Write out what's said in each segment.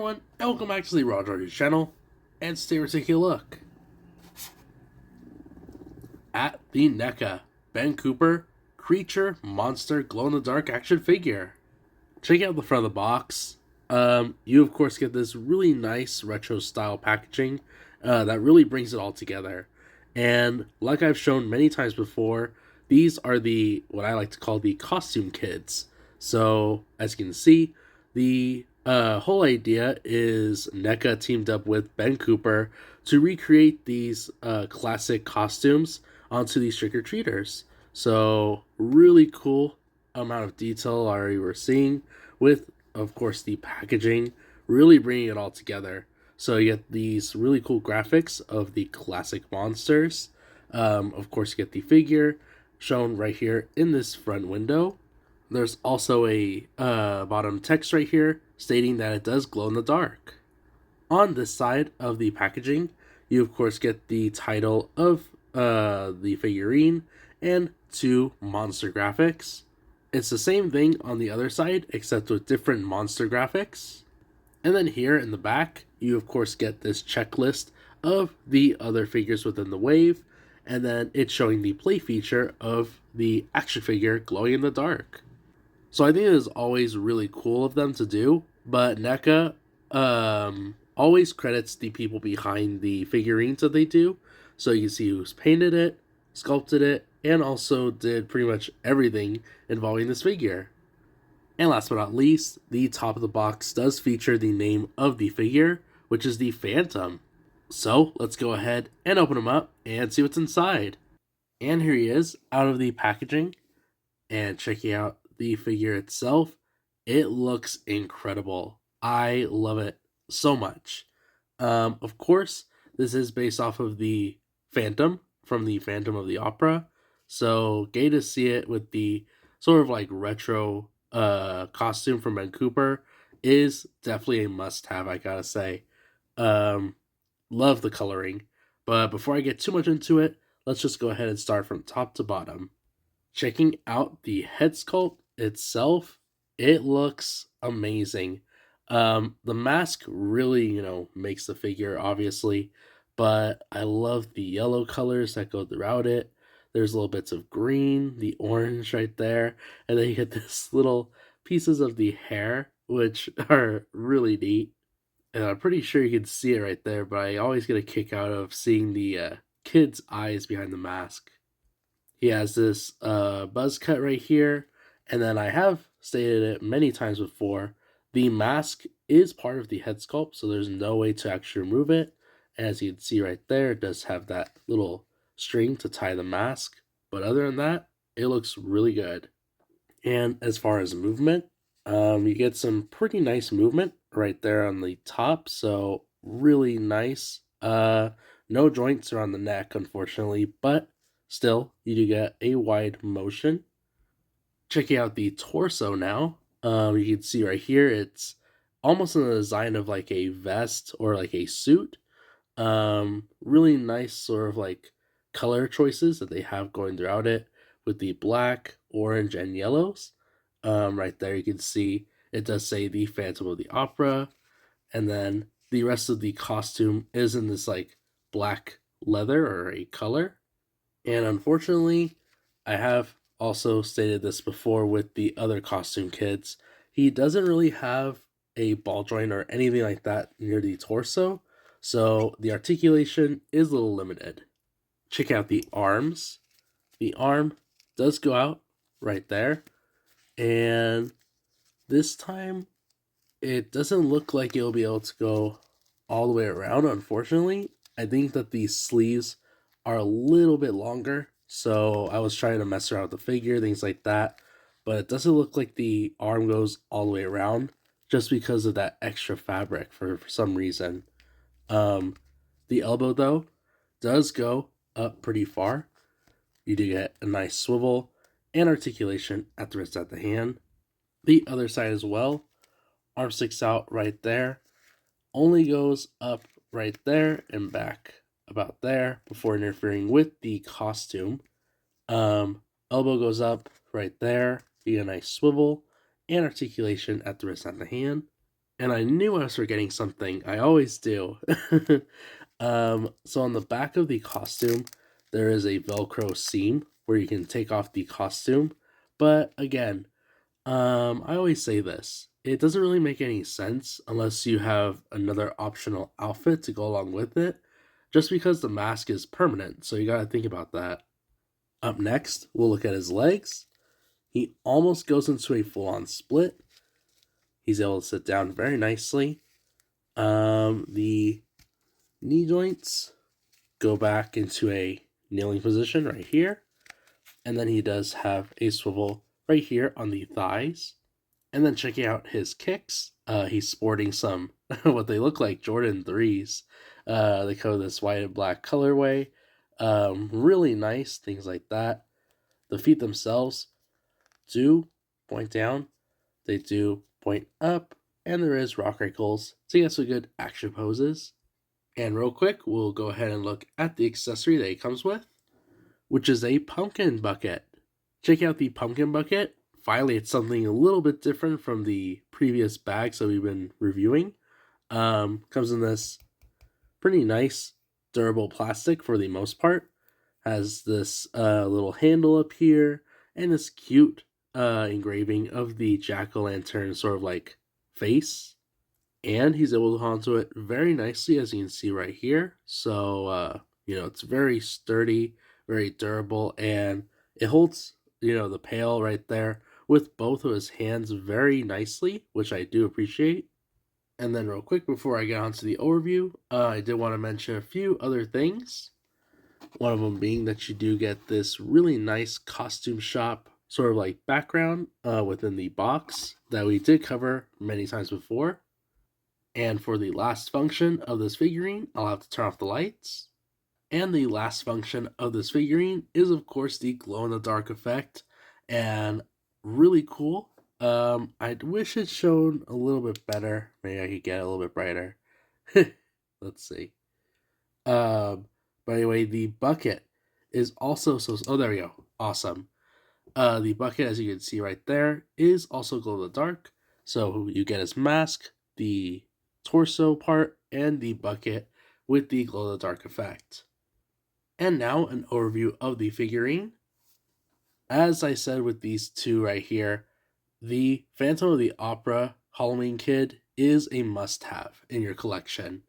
everyone, and welcome back to the Raw George channel, and today we're taking a look at the NECA Ben Cooper Creature Monster Glow-in-the-Dark action figure. Check out the front of the box. You of course get this really nice retro style packaging that really brings it all together. And like I've shown many times before, these are what I like to call the costume kids. So as you can see, the whole idea is NECA teamed up with Ben Cooper to recreate these classic costumes onto these trick-or-treaters. So really cool amount of detail already we're seeing with, of course, the packaging really bringing it all together. So you get these really cool graphics of the classic monsters. Of course, you get the figure shown right here in this front window. There's also a bottom text right here stating that it does glow in the dark. On this side of the packaging, you of course get the title of the figurine and 2 monster graphics. It's the same thing on the other side, except with different monster graphics. And then here in the back, you of course get this checklist of the other figures within the wave, and then it's showing the play feature of the action figure glowing in the dark. So I think it is always really cool of them to do, but NECA always credits the people behind the figurines that they do. So you can see who's painted it, sculpted it, and also did pretty much everything involving this figure. And last but not least, the top of the box does feature the name of the figure, which is the Phantom. So let's go ahead and open him up and see what's inside. And here he is out of the packaging, and checking out the figure itself. It looks incredible. I love it so much. Of course, this is based off of the Phantom from the Phantom of the Opera. So gay to see it with the sort of like retro costume from Ben Cooper is definitely a must-have, I gotta say. Love the coloring. But before I get too much into it, let's just go ahead and start from top to bottom. Checking out the head sculpt itself, it looks amazing. The mask really, makes the figure, obviously, but I love the yellow colors that go throughout it. There's little bits of green, the orange right there, and then you get this little pieces of the hair, which are really neat. And I'm pretty sure you can see it right there, but I always get a kick out of seeing the kid's eyes behind the mask. He has this buzz cut right here, and then I have stated it many times before, the mask is part of the head sculpt, so there's no way to actually remove it. As you can see right there, it does have that little string to tie the mask, but other than that, it looks really good. And as far as movement, you get some pretty nice movement right there on the top, so really nice. No joints around the neck, unfortunately, but still, you do get a wide motion. Checking out the torso now, you can see right here, it's almost in the design of like a vest or like a suit. Really nice sort of like color choices that they have going throughout it with the black, orange, and yellows. Right there, you can see it does say the Phantom of the Opera, and then the rest of the costume is in this like black leather or a color. And unfortunately, I have also stated this before with the other costume kids, he doesn't really have a ball joint or anything like that near the torso, so the articulation is a little limited. Check out the arms. The arm does go out right there, and this time it doesn't look like it'll be able to go all the way around, unfortunately. I think that the sleeves are a little bit longer, so I was trying to mess around with the figure, things like that, but it doesn't look like the arm goes all the way around just because of that extra fabric for some reason. The elbow, though, does go up pretty far. You do get a nice swivel and articulation at the wrist at the hand. The other side as well, arm sticks out right there, only goes up right there and back about there before interfering with the costume. Elbow goes up right there, you get a nice swivel and articulation at the wrist and the hand. And I knew I was forgetting something. I always do. So on the back of the costume, there is a Velcro seam where you can take off the costume. But again, I always say this. It doesn't really make any sense unless you have another optional outfit to go along with it, just because the mask is permanent, so you gotta think about that. Up next, we'll look at his legs. He almost goes into a full on split. He's able to sit down very nicely. The knee joints go back into a kneeling position right here. And then he does have a swivel right here on the thighs. And then checking out his kicks, he's sporting some what they look like Jordan 3s. They come this white and black colorway. Really nice, things like that. The feet themselves do point down, they do point up, and there is rock wrinkles to get some good action poses. And real quick, we'll go ahead and look at the accessory that he comes with, which is a pumpkin bucket. Check out the pumpkin bucket. Finally, it's something a little bit different from the previous bags that we've been reviewing. Comes in this pretty nice, durable plastic for the most part. Has this little handle up here and this cute engraving of the jack-o'-lantern sort of like face. And he's able to hold onto it very nicely, as you can see right here. So, it's very sturdy, very durable, and it holds, the pail right there with both of his hands very nicely, which I do appreciate. And then real quick, before I get on to the overview, I did want to mention a few other things. One of them being that you do get this really nice costume shop sort of like background within the box that we did cover many times before. And for the last function of this figurine, I'll have to turn off the lights. And the last function of this figurine is, of course, the glow-in-the-dark effect. And really cool. I wish it shone a little bit better. Maybe I could get it a little bit brighter. Let's see. But anyway, the bucket is also so. Oh, there we go. Awesome. The bucket, as you can see right there, is also glow in the dark. So you get his mask, the torso part, and the bucket with the glow in the dark effect. And now an overview of the figurine. As I said with these two right here, the Phantom of the Opera Halloween Kid is a must-have in your collection.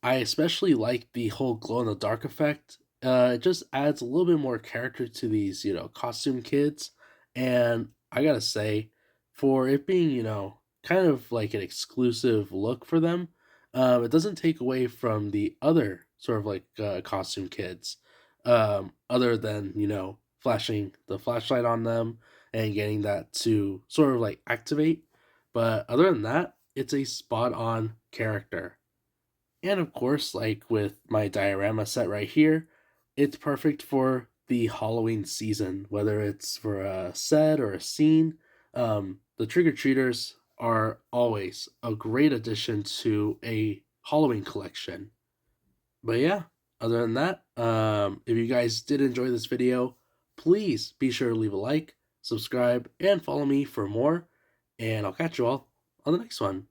I especially like the whole glow in the dark effect. It just adds a little bit more character to these, costume kids. And I gotta say, for it being, kind of like an exclusive look for them, it doesn't take away from the other sort of like costume kids, other than, flashing the flashlight on them and getting that to sort of like activate. But other than that, it's a spot on character. And of course, like with my diorama set right here, it's perfect for the Halloween season, whether it's for a set or a scene. The trick or treaters are always a great addition to a Halloween collection. But yeah, other than that, if you guys did enjoy this video, please be sure to leave a like, subscribe, and follow me for more. And I'll catch you all on the next one.